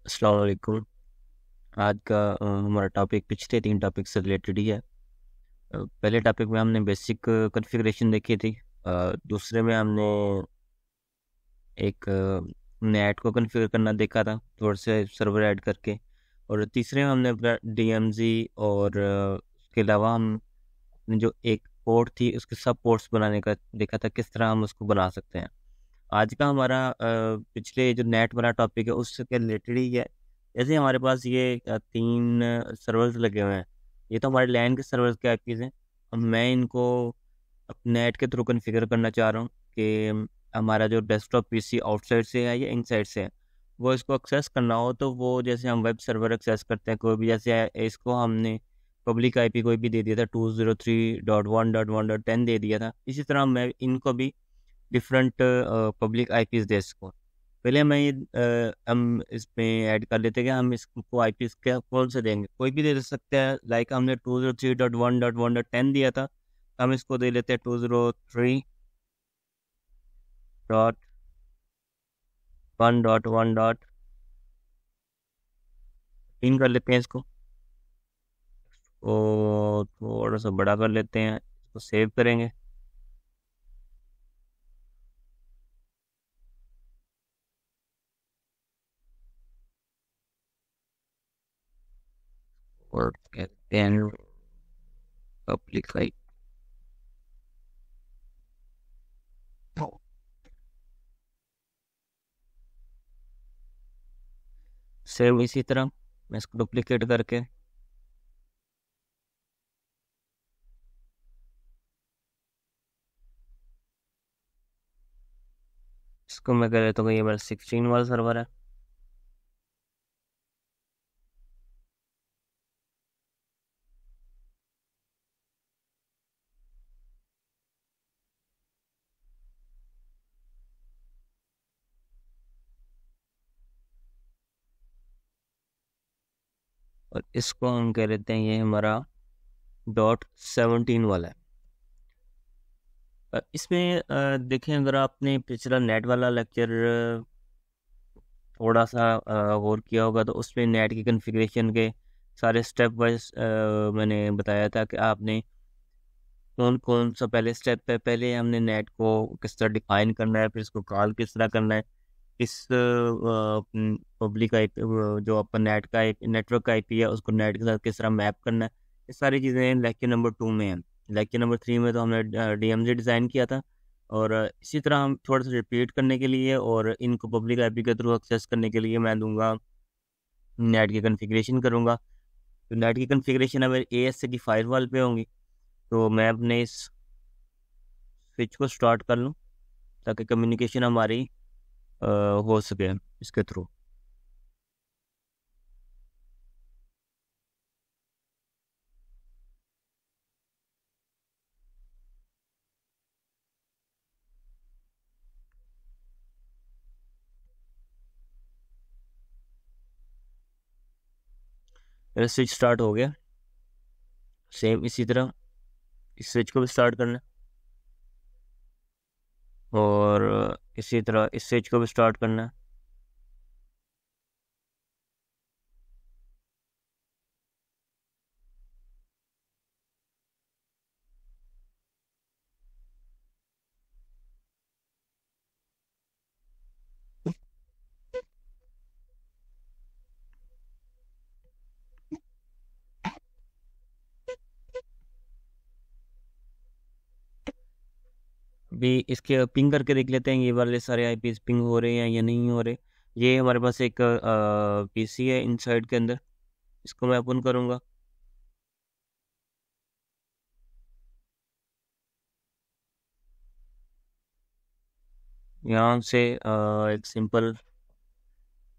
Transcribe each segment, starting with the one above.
अस्सलाम वालेकुम। आज का हमारा टॉपिक पिछले 3 टॉपिक से रिलेटेड ही है। पहले टॉपिक में हमने बेसिक कॉन्फ़िगरेशन देखी थी। दूसरे में हमने एक नेट को कॉन्फ़िगर करना देखा था, थोड़े से सर्वर ऐड करके। और तीसरे में हमने अपना डीएमजी और उसके अलावा हमने जो एक पोर्ट थी उसके सब पोर्ट्स बनाने का देखा था, किस तरह हम उसको बना सकते हैं। आज का हमारा पिछले जो नेट वाला टॉपिक है उससे रिलेटेड ही है। जैसे हमारे पास ये 3 सर्वर्स लगे हुए हैं। ये तो हमारे लैन के सर्वर्स के आईपीज़ हैं। अब मैं इनको अपने नेट के थ्रू कॉन्फ़िगर करना चाह रहा हूँ कि हमारा जो डेस्कटॉप पीसी आउटसाइड से है या इनसाइड से है, वो इसको एक्सेस करना हो तो वो जैसे हम वेब सर्वर एक्सेस करते हैं कोई भी, जैसे इसको हमने पब्लिक आईपी कोई भी दे दिया था 203.1.1.10 दे दिया था, इसी तरह मैं इनको भी डिफरेंट पब्लिक आईपीज़ दे सकूँ। पहले मैं ये हम इसमें ऐड कर लेते हैं कि हम इसको आईपीज़ क्या कौन से देंगे, कोई भी दे सकते हैं। लाइक हमने 203.1.1.10 दिया था, हम इसको दे लेते हैं 203.1.1.3 कर लेते हैं इसको। और थोड़ा सा बड़ा कर लेते हैं, इसको सेव करेंगे। और कहते हैं पब्लिक आई, सेव इसी तरह मैं इसको डुप्लीकेट करके इसको मैं कह लेता हूँ कि ये मेरा 16 वाला सर्वर है। और इसको हम कह लेते हैं ये हमारा .17 वाला है। इसमें देखें, अगर आपने पिछला नेट वाला लेक्चर थोड़ा सा गौर किया होगा तो उसमें नेट की कॉन्फ़िगरेशन के सारे स्टेप वाइज मैंने बताया था कि आपने कौन कौन सा पहले स्टेप है। पहले हमने नेट को किस तरह डिफाइन करना है, फिर इसको कॉल किस तरह करना है, इस पब्लिक आईपी जो अपन नेट का एक नेटवर्क का आईपी है उसको नेट के साथ किस तरह मैप करना है, ये सारी चीज़ें लेक्चर नंबर 2 में हैं। लेक्चर नंबर 3 में तो हमने डीएमजी डिज़ाइन किया था। और इसी तरह हम थोड़ा सा रिपीट करने के लिए और इनको पब्लिक आईपी के थ्रू एक्सेस करने के लिए मैं दूंगा नेट की कॉन्फ़िगरेशन करूँगा। तो नेट की कॉन्फ़िगरेशन अगर एएस की फायरवॉल पे होंगी तो मैं अपने इस स्विच को स्टार्ट कर लूँ ताकि कम्युनिकेशन हमारी हो सके इसके थ्रू। मेरा स्विच स्टार्ट हो गया। सेम इसी तरह इस स्विच को भी स्टार्ट करना है और इसी तरह इस स्विच को भी स्टार्ट करना है। अभी इसके पिंग करके देख लेते हैं ये वाले सारे आईपीस पिंग हो रहे हैं या नहीं हो रहे। ये हमारे पास एक पीसी है इनसाइड के अंदर, इसको मैं ओपन करूँगा। यहाँ से एक सिंपल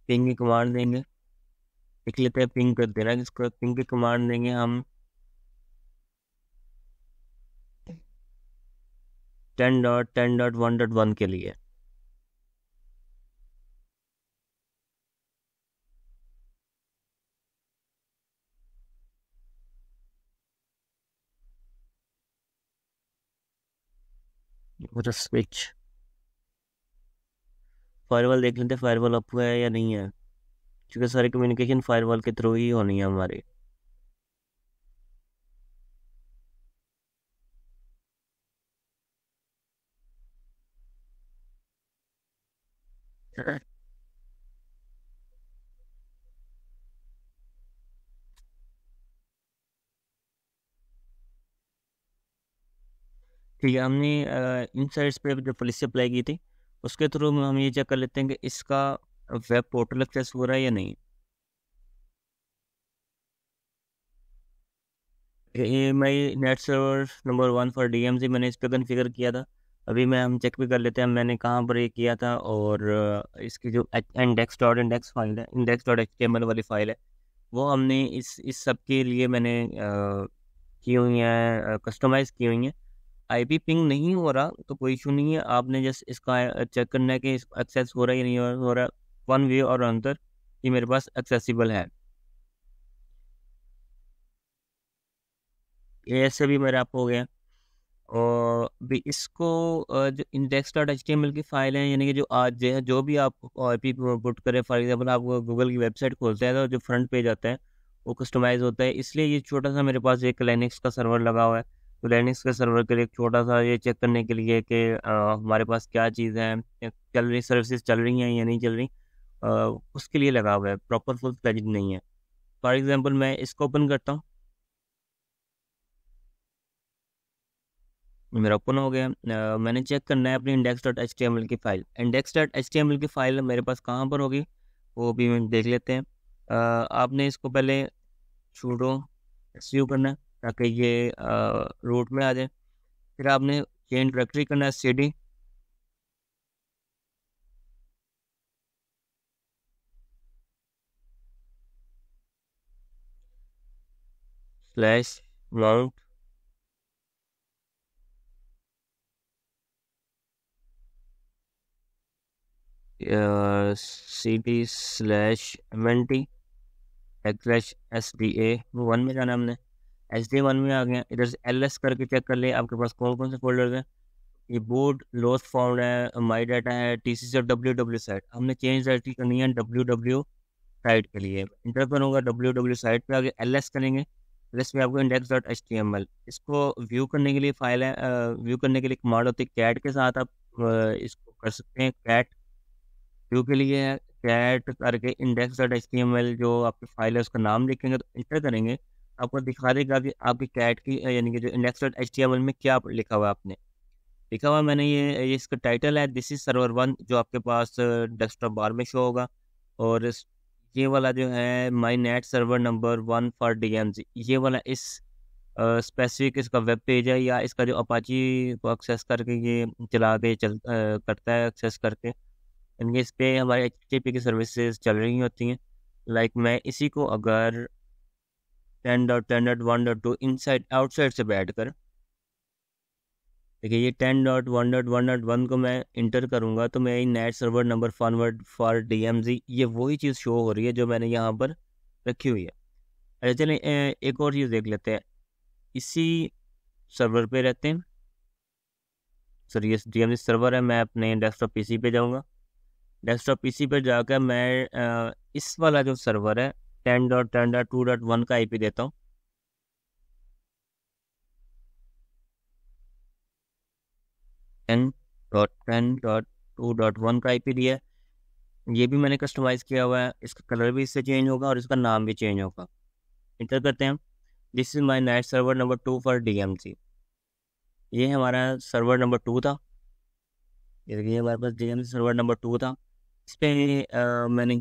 पिंग की कमांड देंगे। देख लेते हैं पिंग कर देना, जिसको पिंग की कमांड देंगे हम 10.10.1.1 के लिए। स्विच फायरवॉल देख लेते हैं फायरवॉल अप हुआ है या नहीं है। क्योंकि सारी कम्युनिकेशन फायरवॉल के थ्रू ही होनी है हमारी। ठीक है, हमने इन साइट्स पे जो पॉलिसी अप्लाई की थी उसके थ्रू हम ये चेक कर लेते हैं कि इसका वेब पोर्टल एक्सेस हो रहा है या नहीं। ये my net server number 1 for DMZ मैंने इस पर कन्फिगर किया था। अभी मैं हम चेक भी कर लेते हैं मैंने कहाँ पर ये किया था। और इसकी जो इंडेक्स डॉट इंडेक्स फाइल है, इंडेक्स डॉट HTML वाली फाइल है, वो हमने इस सब के लिए मैंने की हुई है, कस्टमाइज़ की हुई है। IP पिंग नहीं हो रहा तो कोई इशू नहीं है, आपने जस्ट इसका चेक करना है कि एक्सेस हो रहा है या नहीं हो रहा, वन वे और अंदर ये मेरे पास एक्सेसिबल है। ये ऐसे भी मेरा आप हो गया। और भी इसको जो इंडेक्स डॉट HTML की फाइल है, यानी कि जो आज जो है, जो भी आप IP पुट करें, फॉर एग्जांपल आप गूगल की वेबसाइट खोलते हैं तो जो फ्रंट पेज आता है वो कस्टमाइज होता है। इसलिए ये छोटा सा मेरे पास एक लिनक्स का सर्वर लगा हुआ है। तो लिनक्स के सर्वर के लिए एक छोटा सा ये चेक करने के लिए कि हमारे पास क्या चीज़ है, चल रही सर्विसेज चल रही हैं या नहीं चल रही, अ, उसके लिए लगा हुआ है, प्रॉपर फुल फ्लेज्ड नहीं है। फॉर एग्जांपल मैं इसको ओपन करता हूँ, मेरा ओपन हो गया। मैंने चेक करना है अपनी index dot H T M L की file. Index dot H T M L की फ़ाइल मेरे पास कहाँ पर होगी वो भी हम देख लेते हैं। आपने इसको पहले sudo su करना है ताकि ये रूट में आ जाए। फिर आपने चेंज डायरेक्टरी करना है, cd slash mount cd slash mnt slash sda, वो वन में जाना है हमने। SD1 में आ गया, इधर से LS करके चेक कर ले आपके पास कौन कौन से फोल्डर हैं। ये बोर्ड लॉस्ट फाउंड है, माई डाटा है, TCS और WW साइट। हमने चेंज डायरेक्टरी करनी है WW साइट के लिए। इंटर पर होगा WW साइट पे, आगे LS करेंगे। LS में आपको इंडेक्स डॉट HTML, इसको व्यू करने के लिए फाइल है, व्यू करने के लिए कमांड होती है कैट के साथ। आप इसको कर सकते हैं, कैट व्यू के लिए है, कैट करके इंडेक्स डॉट HTML जो आपकी फाइल है उसका नाम लिखेंगे तो इंटर करेंगे, आपको दिखा देगा कि आपकी कैट की यानी कि जो इंडेक्स डॉट HTML में क्या लिखा हुआ है आपने। लिखा हुआ मैंने ये इसका टाइटल है दिस इज सर्वर 1, जो आपके पास डेस्कटॉप बार में शो होगा। और ये वाला जो है my net server number 1 for DMZ, ये वाला इस स्पेसिफिक इसका वेब पेज है, या इसका जो अपाची को एक्सेस करके ये चला के करता है एक्सेस करके, यानी इस पे हमारे HTTP की सर्विसेज चल रही होती हैं। लाइक मैं इसी को अगर 10.10.1.2 इनसाइड आउटसाइड से बैठ कर, देखिए ये 10.1.1.1 को मैं इंटर करूँगा तो मेरी net server number forward for DMZ, ये वही चीज़ शो हो रही है जो मैंने यहाँ पर रखी हुई है। अच्छा चलें, एक और चीज़ देख लेते हैं। इसी सर्वर पे रहते हैं, सर ये DMZ सर्वर है। मैं अपने डेस्कटॉप PC पे जाऊँगा। डेस्कटॉप PC पे जाकर मैं इस वाला जो सर्वर है 10.10.2.1 का IP देता हूँ। 10.10.2.1 का IP दिया है। ये भी मैंने कस्टमाइज़ किया हुआ है, इसका कलर भी इससे चेंज होगा और इसका नाम भी चेंज होगा। इंटर करते हैं हम, this is my net server number 2 for DMZ। ये हमारा सर्वर नंबर 2 था, ये देखिए हमारे पास DMZ सर्वर नंबर 2 था। इस पे मैंने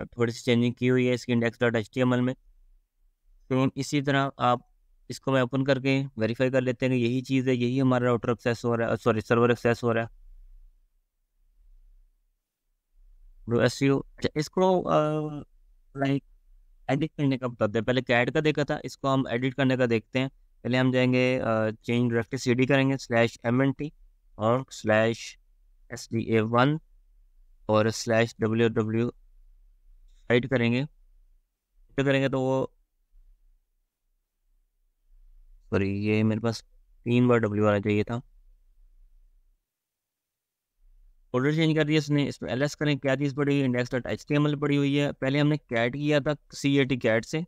थोड़ी सी चेंजिंग की हुई है इसकी इंडेक्स डॉट HTML में। सेम इसी तरह आप इसको मैं ओपन करके वेरीफाई कर लेते हैं कि यही चीज़ है, यही हमारा राउटर एक्सेस हो रहा है, सॉरी सर्वर एक्सेस हो रहा है। तो SEO, अच्छा इसको लाइक एडिट करने का बताते हैं। पहले कैट का देखा था, इसको हम एडिट करने का देखते हैं। पहले हम जाएंगे चेंज डायरेक्टरी CD करेंगे स्लैश MNT और स्लैश SDA1 और स्लैश WW साइट करेंगे। तो करेंगे तो वो, सॉरी ये मेरे पास 3 बार W आना चाहिए था। फोल्डर चेंज कर दिया इसने, इसमें एल एस करें, क्या चीज़ पड़ी हुई है, index dot H T M L पड़ी हुई है। पहले हमने कैट किया था, सी ए टी कैट से,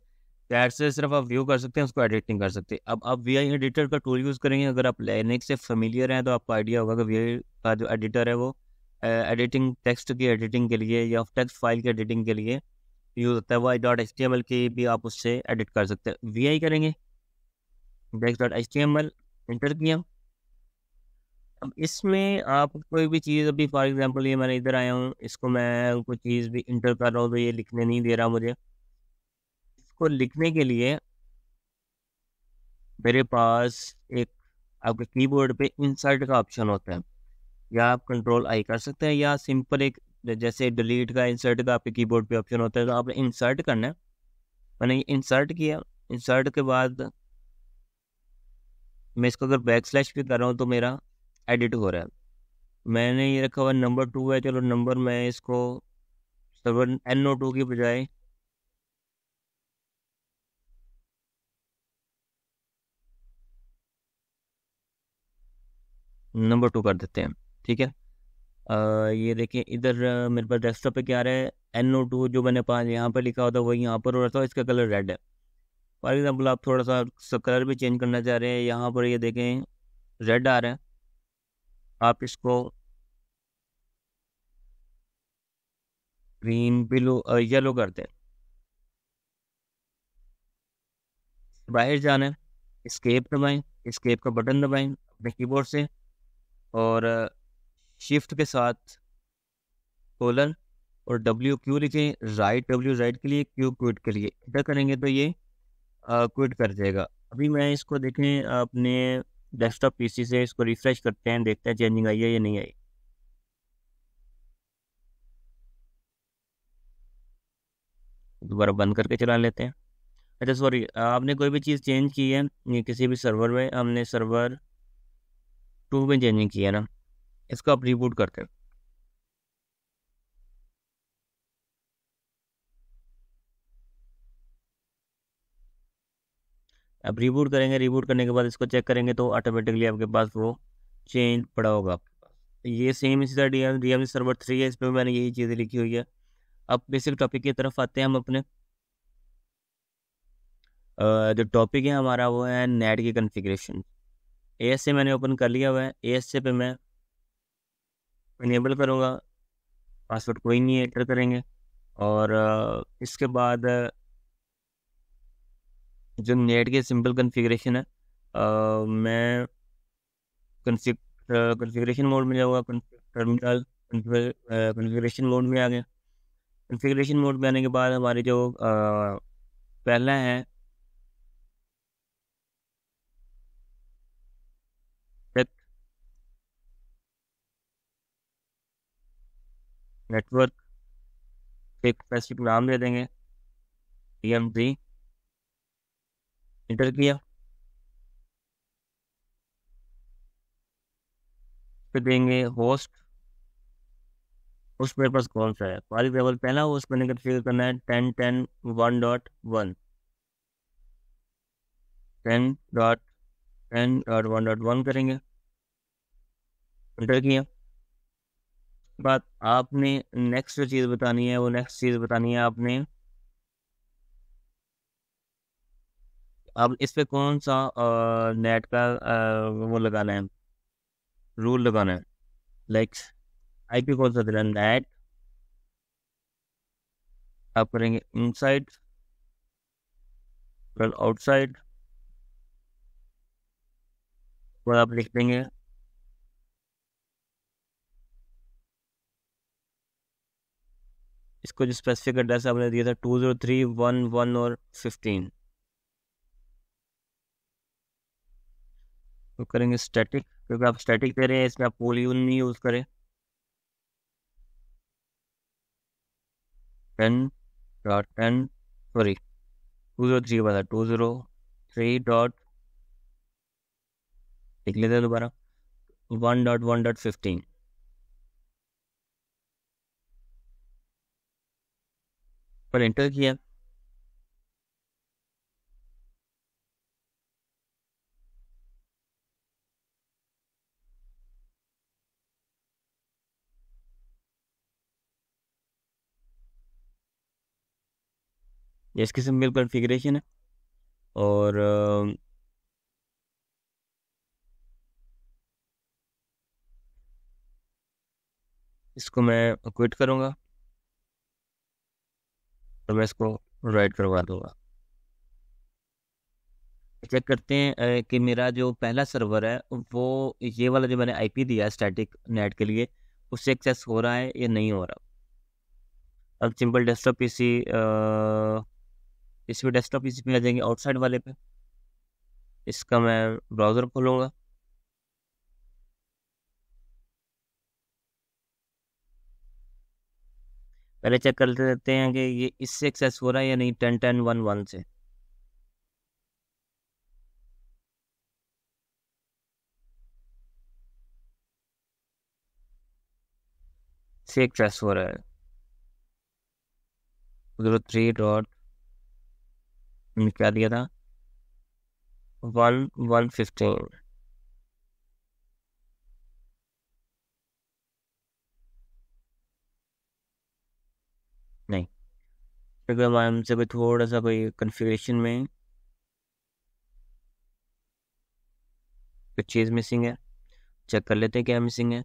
कैट से सिर्फ आप व्यू कर सकते हैं, उसको एडिट नहीं कर सकते। अब आप वी आई एडिटर का टूल यूज़ करेंगे। अगर आप लिनक्स से फेमिलियर हैं तो आपको आइडिया होगा कि वी आई का जो एडिटर है वो एडिटिंग, टेक्स्ट की एडिटिंग के लिए या टेक्स्ट फाइल की एडिटिंग के लिए यूज़ होता है। Y dot H T M L की भी आप उससे एडिट कर सकते हैं। वी आई करेंगे, index dot H T M L enter किया। अब इसमें आप कोई भी चीज़, अभी फॉर एग्जांपल ये मैंने इधर आया हूँ, इसको मैं कोई चीज़ भी इंटर कर रहा हूँ तो ये लिखने नहीं दे रहा मुझे। इसको लिखने के लिए मेरे पास एक आपके कीबोर्ड पे इंसर्ट का ऑप्शन होता है, या आप कंट्रोल आई कर सकते हैं, या सिंपल एक जैसे डिलीट का, इंसर्ट का आपके कीबोर्ड पे ऑप्शन होता है, तो आपने इंसर्ट करना है। मैंने इंसर्ट किया। इंसर्ट के बाद मैं इसको अगर बैक स्लैश भी कर रहा हूँ तो मेरा एडिट हो रहा है। मैंने ये रखा हुआ नंबर 2 है, चलो नंबर मैं इसको 7NO2 की बजाय नंबर 2 कर देते हैं। ठीक है। ये देखिए इधर मेरे पास डेस्कटॉप पे क्या आ रहा है, NO2 जो मैंने 5 यहाँ पर लिखा होता है वही यहाँ पर हो रहा था, इसका कलर रेड है। फॉर एग्जाम्पल आप थोड़ा सा कलर भी चेंज करना चाह रहे हैं, यहाँ पर ये देखें रेड आ रहा है, आप इसको ग्रीन, ब्लू, येलो करते हैं। बाहर जाना है, स्केप दबाएं, स्केप का बटन दबाएं अपने कीबोर्ड से, और शिफ्ट के साथ कोलन और WQ लिखें, राइट, W राइट के लिए, Q क्विट के लिए। इधर करेंगे तो ये क्विट कर जाएगा। अभी मैं इसको देखें अपने डेस्कटॉप पीसी से इसको रिफ्रेश करते हैं, देखते हैं चेंजिंग आई है या नहीं आई। दोबारा बंद करके चला लेते हैं। अच्छा सॉरी, आपने कोई भी चीज़ चेंज की है ये किसी भी सर्वर में, हमने सर्वर 2 में चेंजिंग की है ना, इसको आप रिबूट करते हैं। अब रिबूट करेंगे, रिबूट करने के बाद इसको चेक करेंगे तो ऑटोमेटिकली आपके पास वो चेंज पड़ा होगा आपके पास। ये सेम इसी तरह डी एम सर्वर 3 है, इसमें मैंने यही चीज़ें लिखी हुई है। अब बेसिक टॉपिक की तरफ आते हैं हम अपने। जो टॉपिक है हमारा वो है नेट की कॉन्फ़िगरेशन। एएस से मैंने ओपन कर लिया हुआ है। एएस से पे मैं इनेबल करूँगा, पासवर्ड कोई नहीं है, एंटर करेंगे। और इसके बाद जो नेट की सिंपल कॉन्फ़िगरेशन है, मैं कॉन्फ़िगरेशन मोड में जाऊँगा, टर्मिनल कॉन्फ़िगरेशन मोड में आ गया। कॉन्फ़िगरेशन मोड में आने के बाद हमारी जो पहला है नेटवर्क, एक स्पेसिफिक नाम दे देंगे, DMZ, इंटर किया। फिर देंगे होस्ट। होस्ट मेरे पास कौन सा है, फॉर एग्जाम्पल पहला होस्ट मैंने कन्फिगर करना है 10.10.1.1, 10.10.1.1 करेंगे, इंटर किया। बाद आपने नेक्स्ट जो चीज़ बतानी है, वो नेक्स्ट चीज़ बतानी है आपने, अब इस पे कौन सा नेट का वो लगाना है, रूल लगाना है। लाइक IP कौन सा देना है, नेट आप करेंगे इनसाइड, फिर आउटसाइड, और आप लिख देंगे इसको जो स्पेसिफिक एड्रेस आपने दिया था 203.1.1 और 15, तो करेंगे स्टैटिक, क्योंकि आप स्टैटिक दे रहे हैं इसमें आप पोलियन नहीं यूज़ करें। 10.10, सॉरी 203 वाला 203 लिख लेते हैं दोबारा, 1.1.15 पर एंटर किया। ये इसकी सिंपल कॉन्फ़िगरेशन है। और इसको मैं क्विट करूँगा और मैं इसको राइट करवा दूँगा। चेक करते हैं कि मेरा जो पहला सर्वर है वो ये वाला जो मैंने आईपी दिया है स्टैटिक नेट के लिए, उससे एक्सेस हो रहा है या नहीं हो रहा। अब सिंपल डेस्कटॉप पीसी, इस पे डेस्कटॉप पीसी पे आ जाएंगे आउटसाइड वाले पे। इसका मैं ब्राउज़र खोलूँगा। पहले चेक कर लेते हैं कि ये इससे एक्सेस हो रहा है या नहीं, 10.10.1.1 से एक्सेस हो रहा है। 03 डॉट क्या दिया था, 1.1.15। नहीं, क्योंकि हमसे कोई थोड़ा सा कोई कन्फिग्रेशन में कुछ चीज़ मिसिंग है। चेक कर लेते हैं क्या मिसिंग है।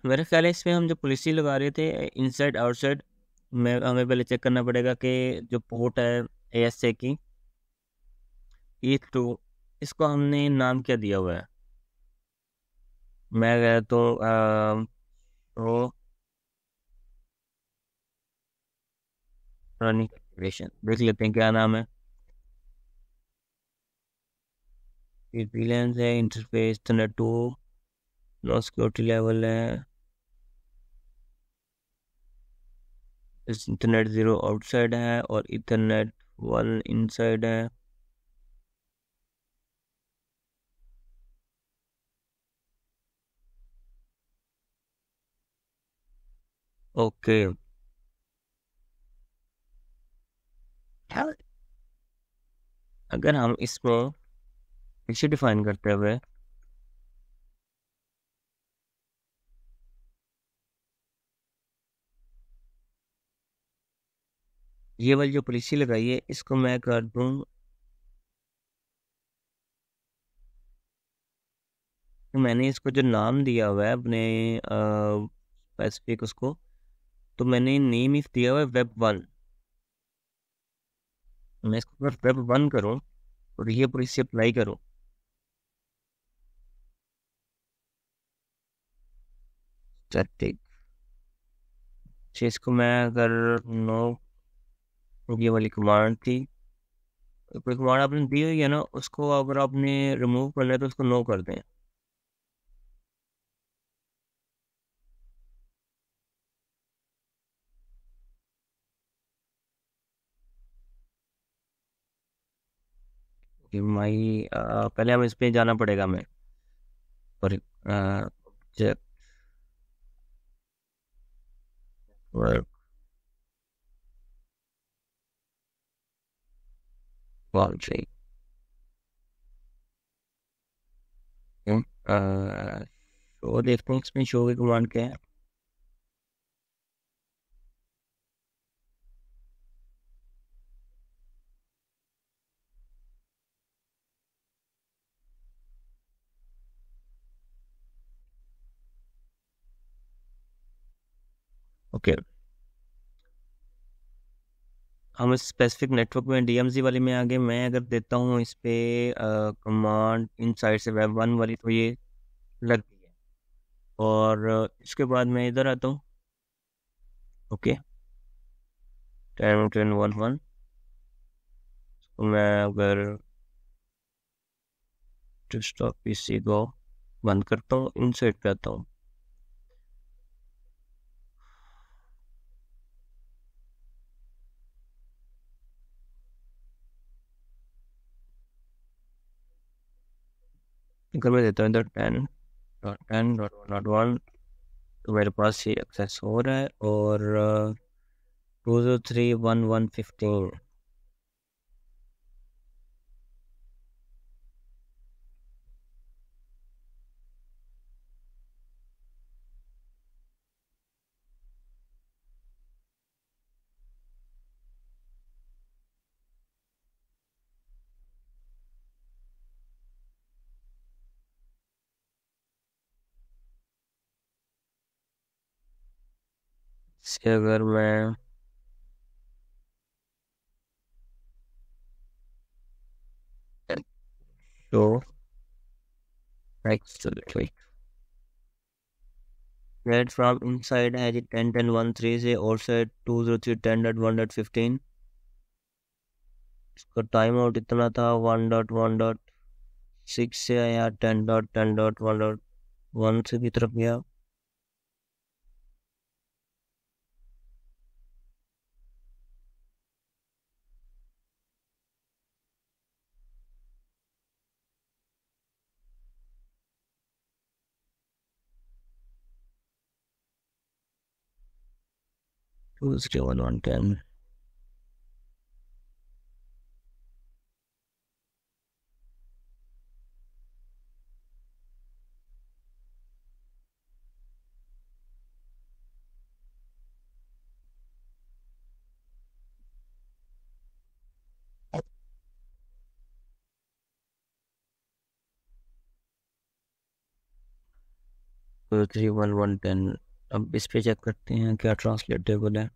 मेरे ख्याल है इसमें हम जो पॉलिसी लगा रहे थे इनसाइड आउटसाइड, में हमें पहले चेक करना पड़ेगा कि जो पोर्ट है ASA की E2, इसको हमने नाम क्या दिया हुआ है। मैं गया तो वो रनिंग कॉन्फ़िगरेशन देख लेते हैं क्या नाम है। विजिलेंस है, interface ethernet 2, no security level है, इंटरनेट 0 आउटसाइड है और इथरनेट 1 इनसाइड है। ओके, अगर हम इसमें इसे डिफाइन करते हुए ये वाली जो पॉलिसी लगाई है इसको मैं कर दूं, तो मैंने इसको जो नाम दिया हुआ है अपने स्पेसिफिक उसको, तो मैंने नेम इस दिया हुआ है वेब 1। मैं इसको अगर वेब 1 करूँ और ये पॉलिसी अप्लाई करूँ, स्टैटिक इसको मैं अगर नो, ये वाली कमांड थी, कोई कमांड आपने दी हुई है ना, उसको अगर आपने रिमूव करना है तो उसको नो कर दें। कि माई पहले हम इस पे जाना पड़ेगा हमें, और चेक वर्क बाउंड्री, शो देखते हैं इसमें शो की कमांड क्या है। ओके, हम इस स्पेसिफिक नेटवर्क में DMZ वाली में आगे मैं अगर देता हूँ इस पे कमांड इन साइड से वेब 1 वाली, तो ये लग गई है। और इसके बाद मैं इधर आता हूँ। ओके, 10.10.1.1, तो मैं अगर डेस्कटॉप PC को बंद करता हूँ, इन साइड पे आता हूँ। अगर मैं देता हूँ इधर 10.10.1 तो मेरे पास ये एक्सेस हो रहा है, और 203.11.15 से अगर मैं तो actually Read from inside has it 10.10.13 से और साइड 203.10.1.15। इसका टाइम आउट इतना था 1.1.6 से आया 10.10.1.1 से की तरफ गया। Tuesday 1.1.10 3.1.1.10। अब इस पे चेक करते हैं क्या ट्रांसलेटेबल है।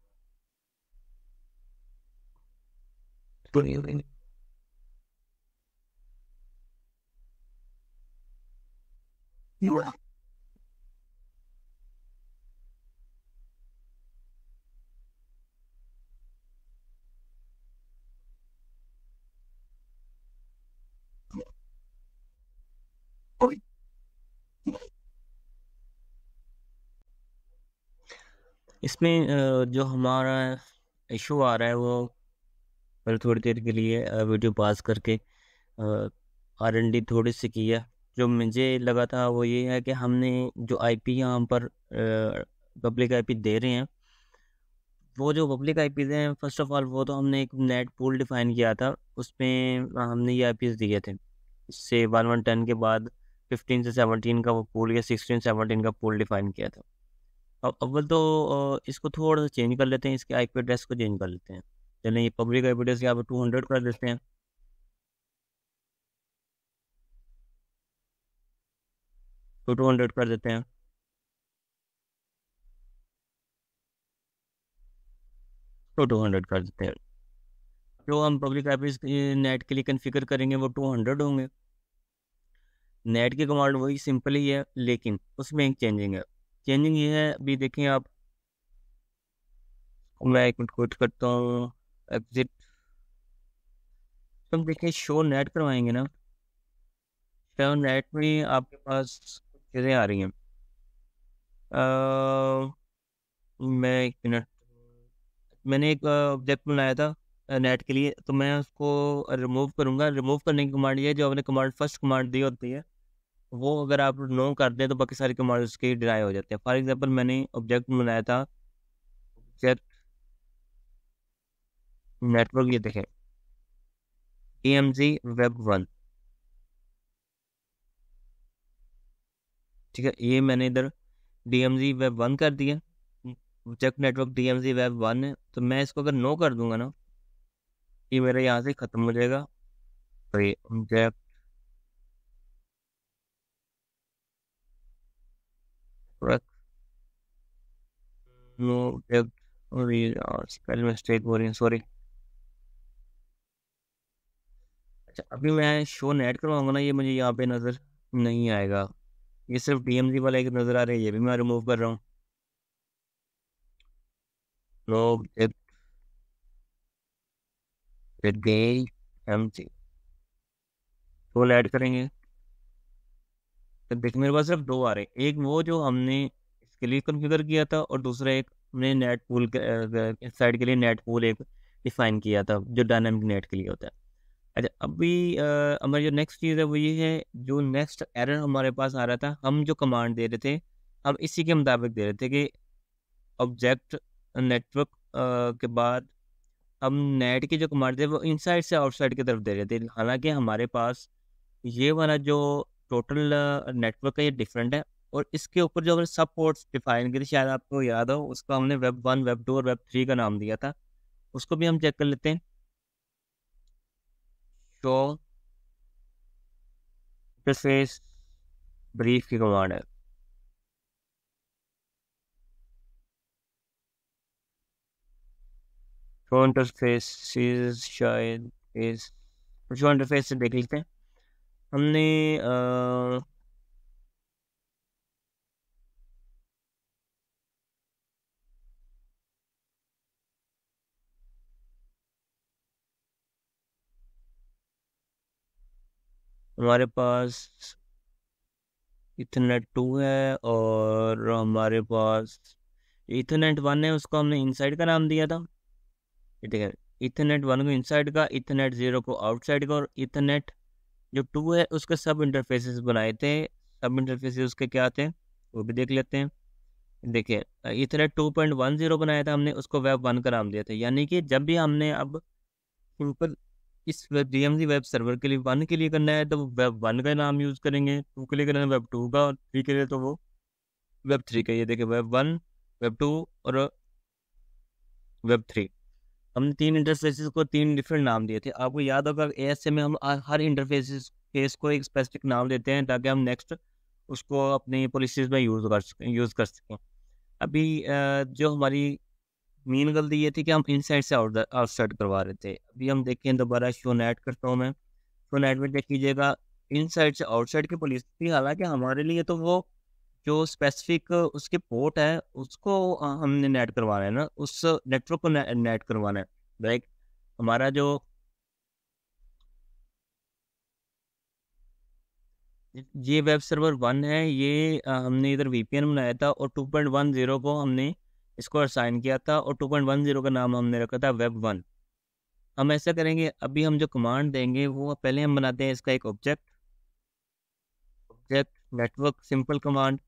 इसमें जो हमारा इशू आ रहा है वो पहले थोड़ी देर के लिए वीडियो पॉज करके R&D थोड़ी सी की है। जो मुझे लगा था वो ये है कि हमने जो आईपी यहाँ पर पब्लिक आईपी दे रहे हैं, वो जो पब्लिक आईपीज हैं फर्स्ट ऑफ ऑल वो तो हमने एक नेट पूल डिफाइन किया था, उसमें हमने ये आईपीज दिए थे। इससे 1.1.10 के बाद 15 से 17 का वो पूल या 16 17 का पूल डिफाइन किया था। अब अव्वल तो इसको थोड़ा सा चेंज कर लेते हैं, इसके आईपी एड्रेस को चेंज कर लेते हैं। चलें, ये पब्लिक आईपी एड्रेस यहाँ पर 200 कर देते हैं। तो 200 कर देते हैं, तो 200 कर देते हैं। जो हम पब्लिक आईपीज नेट के लिए कन्फिगर करेंगे वो 200 होंगे। नेट की कमांड वही सिंपल ही है, लेकिन उसमें एक चेंजिंग है। चेंजिंग ये है, अभी देखें आप, मैं एक मिनट कोट करता हूँ। एग्जिट, तुम देखें शो नेट करवाएंगे ना, शो नेट में आपके पास कुछ चीज़ें आ रही हैं। मैं एक मिनट, मैंने एक ऑब्जेक्ट बनाया था नेट के लिए, तो मैं उसको रिमूव करूँगा। रिमूव करने की कमांड ये है, जो आपने कमांड फर्स्ट कमांड दी होती है वो अगर आप नो कर दें तो बाकी सारी कमांड उसके डिनाई हो जाते हैं। फॉर एग्जांपल मैंने ऑब्जेक्ट बनाया था ऑब्जेक्ट नेटवर्क, ये देखें DMZ Web1, ठीक है। ये मैंने इधर DMZ Web1 कर दिया, ऑब्जेक्ट नेटवर्क DMZ Web1 है। तो मैं इसको अगर नो कर दूंगा ना, ये मेरे यहाँ से ख़त्म हो जाएगा। तो ये ऑब्जेक्ट नो ऑब्जेक्ट, और ये स्पेल मिस्टेक हो रही है, सॉरी। अच्छा, अभी मैं शो नेट करवाऊंगा ना, ये मुझे यहाँ पे नज़र नहीं आएगा। ये सिर्फ DMZ वाला एक नज़र आ रहा है, ये भी मैं रिमूव कर रहा हूँ। नो ऑब्जेक्ट DMZ तो ऐड करेंगे, तो देखिए मेरे पास सिर्फ दो आ रहे हैं। एक वो जो हमने इसके लिए कॉन्फ़िगर किया था, और दूसरा एक हमने नेट पूल के साइड के लिए नेट पूल एक डिफाइन किया था जो डायनामिक नेट के लिए होता है। अच्छा, अभी हमारी जो नेक्स्ट चीज़ है वो ये है, जो नेक्स्ट एरर हमारे पास आ रहा था, हम जो कमांड दे रहे थे, हम इसी के मुताबिक दे रहे थे कि ऑब्जेक्ट नेटवर्क के बाद हम नेट की जो कमांड थे वो इनसाइड से आउटसाइड की तरफ दे रहे थे। हालांकि हमारे पास ये वाला जो टोटल नेटवर्क है ये डिफरेंट है, और इसके ऊपर जो हमने सब पोर्ट्स डिफाइन किए थे, शायद आपको याद हो, उसका हमने वेब 1, वेब 2 और वेब 3 का नाम दिया था। उसको भी हम चेक कर लेते हैं। शो इंटरफेस ब्रीफ की कमांड है। शो इंटरफेस शायद इस शो इंटरफेस से देख लेते हैं। हमने हमारे पास इथरनेट 2 है, और हमारे पास इथरनेट 1 है, उसको हमने इनसाइड का नाम दिया था। ठीक है, इथरनेट 1 को इनसाइड का, इथरनेट 0 को आउटसाइड का, और इथरनेट जो 2 है उसके सब इंटरफेसेस बनाए थे। सब इंटरफेसेस उसके क्या थे वो भी देख लेते हैं। देखिए, इथरनेट 2.10 बनाया था हमने, उसको वेब 1 का नाम दिया था। यानी कि जब भी हमने अब सिंपल इस वेब डीएमजी वेब सर्वर के लिए 1 के लिए करना है तो वेब 1 का नाम यूज़ करेंगे, 2 के लिए करना है वेब 2 का, और 3 के लिए तो वो वेब 3 का। ये देखिए, वेब 1, वेब 2 और वेब 3। हमने 3 इंटरफेसेस को 3 डिफरेंट नाम दिए थे। आपको याद होगा एएसए में हम हर इंटरफेसेस फेस को एक स्पेसिफिक नाम देते हैं, ताकि हम नेक्स्ट उसको अपनी पॉलिसीज में यूज़ कर सकें। अभी जो हमारी मेन गलती ये थी कि हम इनसाइड से आउटसाइड करवा रहे थे। अभी हम देखें, दोबारा शो नेट करता हूँ मैं। शो नेट में चेक कीजिएगा, इनसाइड से आउटसाइड की पॉलिसी थी। हालांकि हमारे लिए तो वो जो स्पेसिफिक उसके पोर्ट है उसको हमने नेट करवाना है ना, उस नेटवर्क को नेट करवाना है। लाइक हमारा जो ये वेब सर्वर 1 है, ये हमने इधर वीपीएन बनाया था, और 2.10 को हमने इसको असाइन किया था, और 2.10 का नाम हमने रखा था वेब 1। हम ऐसा करेंगे, अभी हम जो कमांड देंगे वो पहले हम बनाते हैं इसका एक object. Object network simple command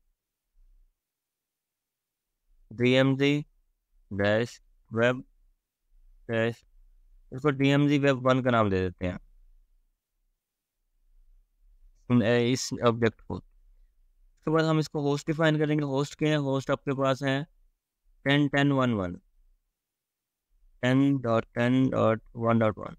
DMG dash web dash, इसको डीएमजी वेब 1 का नाम दे देते हैं इस ऑब्जेक्ट को। उसके बाद हम इसको होस्ट डिफाइन करेंगे। होस्ट के हैं, होस्ट आपके पास है 10.10.11, 10.10.1.1।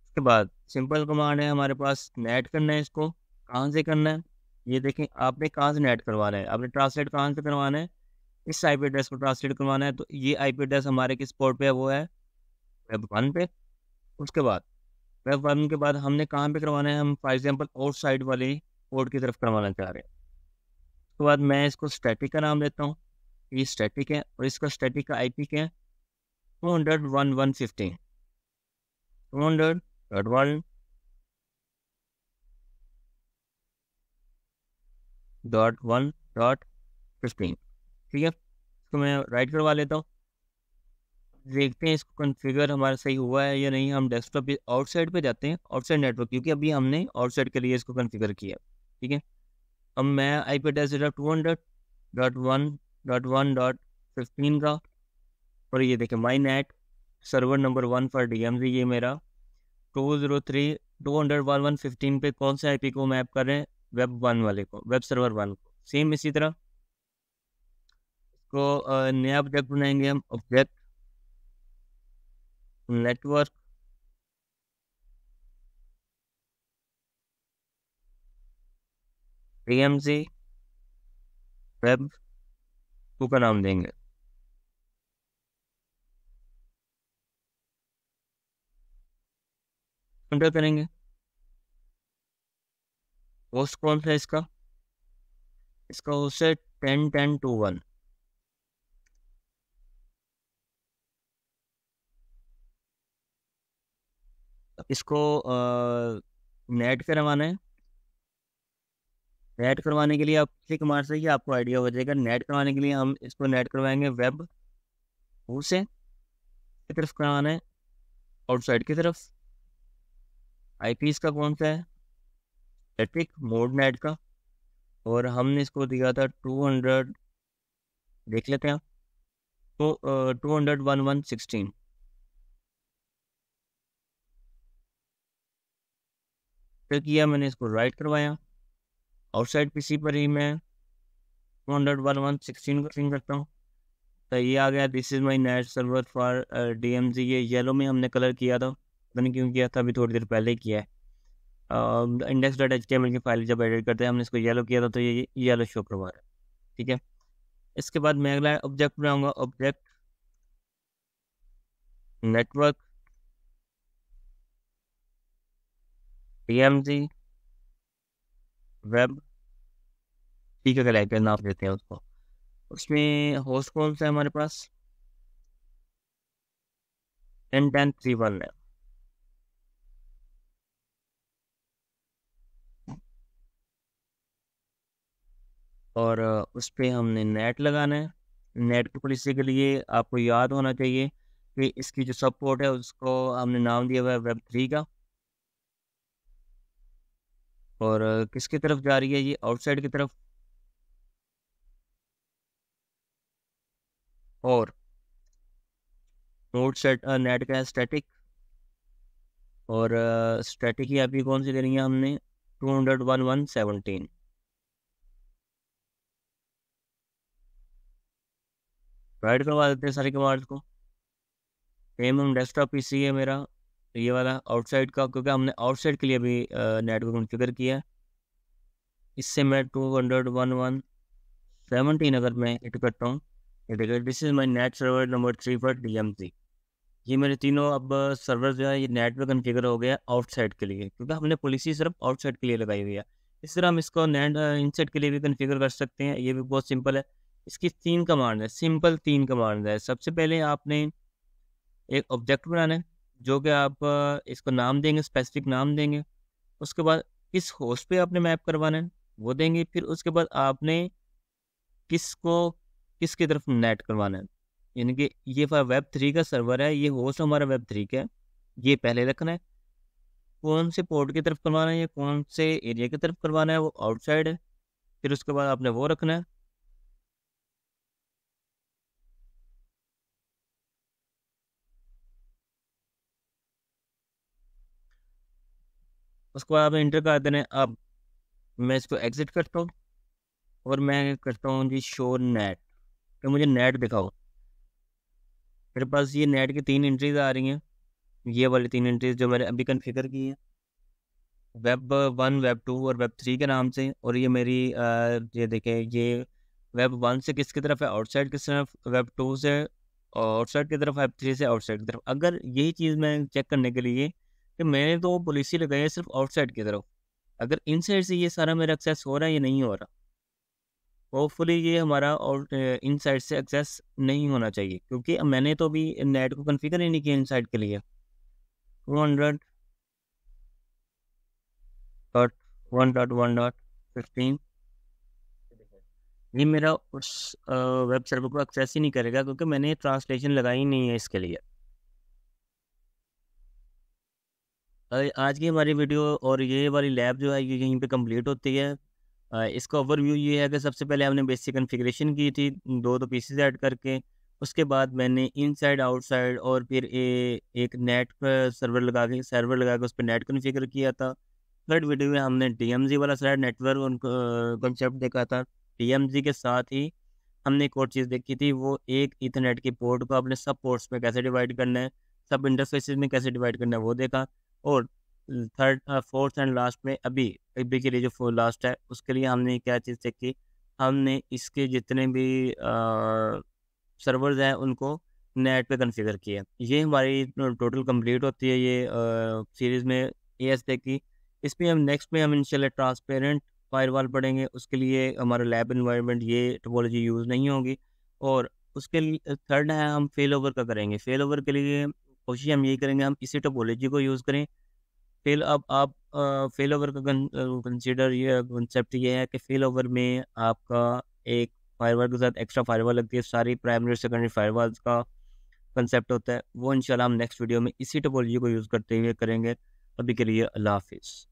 उसके बाद सिंपल कमांड है हमारे पास, नेट करना है इसको। कहाँ से करना है ये देखें, आपने कहाँ से नेट करवाना है, आपने ट्रांसलेट कहाँ से करवाना है, इस आईपी एड्रेस को ट्रांसलेट करवाना है। तो ये आईपी एड्रेस हमारे किस पोर्ट पे है, वो है वेब 1 पे। उसके बाद वेब 1 के बाद हमने कहाँ पे करवाना है, हम फॉर एग्जांपल आउट साइड वाले पोर्ट की तरफ करवाना चाह रहे हैं। उसके बाद मैं इसको स्टैटिक का नाम देता हूँ, ये स्टैटिक है, और इसका स्टैटिक का आईपी क्या है, 200.1.1.15, 200.1.1.15। ठीक है, इसको मैं राइट करवा लेता हूँ। देखते हैं इसको कॉन्फ़िगर हमारा सही हुआ है या नहीं। हम डेस्कटॉप पे आउटसाइड पे जाते हैं, आउटसाइड नेटवर्क, क्योंकि अभी हमने आउटसाइड के लिए इसको कॉन्फ़िगर किया। ठीक है, अब मैं आईपी एड्रेस देता 200.1.1.15 का, और ये देखें my net server number 1 for DMG, ये मेरा 203.200.1.1.15 पे कौन से आईपी को मैप कर रहे हैं, वेब 1 वाले को, वेब सर्वर 1 को। सेम इसी तरह इसको नया ऑब्जेक्ट बनाएंगे हम, ऑब्जेक्ट नेटवर्क डीएमजी वेब 2 का नाम देंगे। एंटर करेंगे। होस्ट कौन सा है इसका, इसका होस्ट है 10.10.2.1। इसको नेट करवाना है। नेट करवाने के लिए आप किसी कमांड से ही आपको आइडिया हो जाएगा। नेट करवाने के लिए हम इसको नेट करवाएंगे वेब 2 से, की तरफ करवाना है, आउटसाइड की तरफ। आईपी इसका कौन सा है, स्टैटिक मोड नेट का, और हमने इसको दिया था 200, देख लेते हैं, तो 200.11.16। फिर किया मैंने इसको राइट करवाया, आउटसाइड पीसी पर ही मैं 200.11.16 को सिंग करता हूँ। तो ये आ गया, this is my net server for DMZ। ये येलो में हमने कलर किया था, पता नहीं क्यों किया था, अभी थोड़ी देर पहले ही किया है। index.html की फाइल जब एडिट करते हैं हमने इसको येलो किया था, तो ये येलो शो करवा रहा है। ठीक है, इसके बाद मैं अगला ऑब्जेक्ट बनाऊंगा, ऑब्जेक्ट नेटवर्क DMZ वेब, ठीक है, लाइक नाम देते हैं उसको। उसमें होस्ट कौन सा है हमारे पास, 10.10.3.1 है। और उस पर हमने नेट लगाना है। नेट की पॉलिसी के लिए आपको याद होना चाहिए कि इसकी जो सब पोर्ट है उसको हमने नाम दिया हुआ है Web3 का। और किसकी तरफ जा रही है ये, आउटसाइड की तरफ। और नोट सेट नेट का है स्टैटिक, और स्टैटिक की अभी कौन सी देनी है हमने, 200.11.17। राइट करवा देते हैं सारी कमांड्स को। हम डेस्कटॉप पीसी है मेरा ये वाला आउटसाइड का, क्योंकि हमने आउटसाइड के लिए भी नेट को कॉन्फ़िगर किया है। इससे मैं 200.11.17 अगर मैं हिट करता हूँ, this is my net server number 3 for DMZ। ये मेरे तीनों अब सर्वर जो है ये नेट पे कॉन्फ़िगर हो गया आउटसाइड के लिए, क्योंकि हमने पॉलिसी सिर्फ आउटसाइड के लिए लगाई हुई है। इस तरह हम इसको नेट इनसाइड के लिए भी कॉन्फ़िगर कर सकते हैं, ये भी बहुत सिंपल है। इसकी 3 कमांड है, सिंपल 3 कमांड है। सबसे पहले आपने एक ऑब्जेक्ट बनाना है, जो कि आप इसको नाम देंगे, स्पेसिफिक नाम देंगे। उसके बाद किस होस्ट पे आपने मैप करवाना है वो देंगे। फिर उसके बाद आपने किसको किसकी तरफ नेट करवाना है, यानी कि ये Web3 का सर्वर है, ये होस्ट हमारा Web3 का है, ये पहले रखना है। कौन से पोर्ट की तरफ करवाना है या कौन से एरिया की तरफ करवाना है वो आउटसाइड है। फिर उसके बाद आपने वो रखना है। उसके बाद आपने इंटर कर देना है। अब मैं इसको एग्जिट करता हूँ और मैं करता हूँ जी शो नेट, तो मुझे नेट दिखाओ। मेरे पास ये नेट की 3 एंट्रीज आ रही हैं, ये वाली 3 एंट्रीज जो मैंने अभी कन्फिगर की है, Web1, Web2 और Web3 के नाम से। और ये मेरी ये देखें, ये Web1 से किसकी तरफ है, आउटसाइड की तरफ, Web2 से आउटसाइड की तरफ, Web3 से आउटसाइड की तरफ। अगर यही चीज़ मैं चेक करने के लिए कि मैंने तो पॉलिसी लगाई है सिर्फ आउटसाइड की तरफ, अगर इन साइड से ये सारा मेरा एक्सेस हो रहा है या नहीं हो रहा, होपफुली ये हमारा आउट इन साइड से एक्सेस नहीं होना चाहिए, क्योंकि मैंने तो अभी नेट को कन्फिगर ही नहीं किया इन साइड के लिए। 200.1.1.15 ये मेरा उस वेब सर्वर को एक्सेस ही नहीं करेगा, क्योंकि मैंने ट्रांसलेशन लगाई नहीं है इसके लिए। आज की हमारी वीडियो और ये वाली लैब जो है ये यहीं पे कंप्लीट होती है। इसका ओवरव्यू ये है कि सबसे पहले हमने बेसिक कॉन्फ़िगरेशन की थी, दो दो पीसेस ऐड करके। उसके बाद मैंने इनसाइड आउटसाइड और फिर एक नेट पर सर्वर लगा के उस पर नेट कॉन्फ़िगर किया था। थर्ड वीडियो में हमने DMZ वाला सारा नेटवर्क कॉन्सेप्ट देखा था। DMZ के साथ ही हमने एक और चीज़ देखी थी, वो एक ईथरनेट की पोर्ट को अपने सब पोर्ट्स में कैसे डिवाइड करना है, सब इंटरफेसेस में कैसे डिवाइड करना है वो देखा। और थर्ड फोर्थ एंड लास्ट में अभी अभी के लिए जो लास्ट है उसके लिए हमने क्या चीज़ देखी, हमने इसके जितने भी सर्वर्स हैं उनको नेट पे कॉन्फ़िगर किया। ये हमारी टोटल कंप्लीट होती है ये सीरीज़ में ASP की। इसमें हम नेक्स्ट में हम इंशाल्लाह ट्रांसपेरेंट फायरवॉल पढ़ेंगे, उसके लिए हमारा लैब इन्वायरमेंट ये टोपोलॉजी यूज़ नहीं होगी। और उसके लिए थर्ड है हम फेल ओवर का करेंगे। फेल ओवर के लिए कोशिश हम यही करेंगे हम इसी टोपोलॉजी को यूज़ करें। फेल अब आप फेल ओवर का कंसिडर ये कंसेप्ट ये है कि फेल ओवर में आपका एक फायरवॉल के साथ एक्स्ट्रा फायरवॉल लगती है, सारी प्राइमरी और सेकेंडरी फायरवॉल्स का कंसेप्ट होता है। वो इंशाल्लाह हम नेक्स्ट वीडियो में इसी टोपोलॉजी को यूज़ करते हुए करेंगे। अभी के लिए अल्लाह हाफिज़।